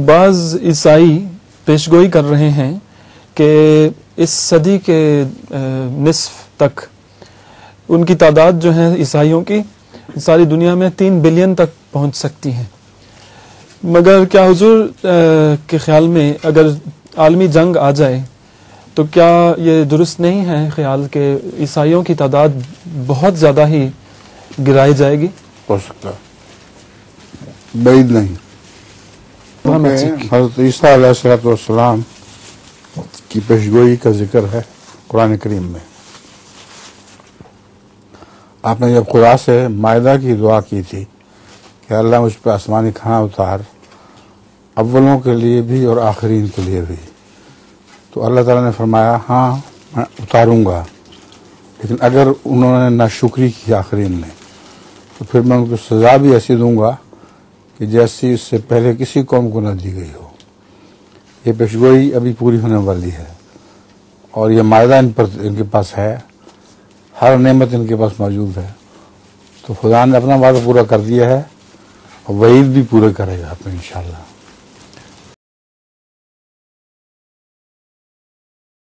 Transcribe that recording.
بعض عیسائی پیشگوئی کر رہے ہیں کہ اس صدی کے نصف تک ان کی تعداد جو ہے عیسائیوں کی ساری دنیا میں 3 بلین تک پہنچ سکتی ہے. مگر کیا حضور کے خیال میں اگر عالمی جنگ آ جائے تو کیا یہ درست نہیں ہے خیال کہ عیسائیوں کی تعداد بہت زیادہ ہی گرائی جائے گی؟ ہو سکتا ہے، بعید نہیں. حضرت عیسیٰ علیہ السلام کی پیشگوئی کا ذکر ہے قرآن کریم میں. آپ نے جب خدا سے مائدہ کی دعا کی تھی کہ اللہ مجھ پہ آسمانی کھانا اتار، اولوں کے لیے بھی اور آخرین کے لیے بھی، تو اللہ تعالیٰ نے فرمایا ہاں میں اتاروں گا، لیکن اگر انہوں نے ناشکری کی آخرین نے تو پھر میں ان کو سزا بھی ایسی دوں گا کہ جیسی اس سے پہلے کسی قوم کو نہ دی گئی ہو. یہ پیشگوئی ابھی پوری ہونے والی ہے اور یہ مائدہ ان کے پاس ہے، ہر نعمت ان کے پاس موجود ہے. تو خدا نے اپنا وعدہ پورا کر دیا ہے اور وعید بھی پورا کرے گا انشاءاللہ.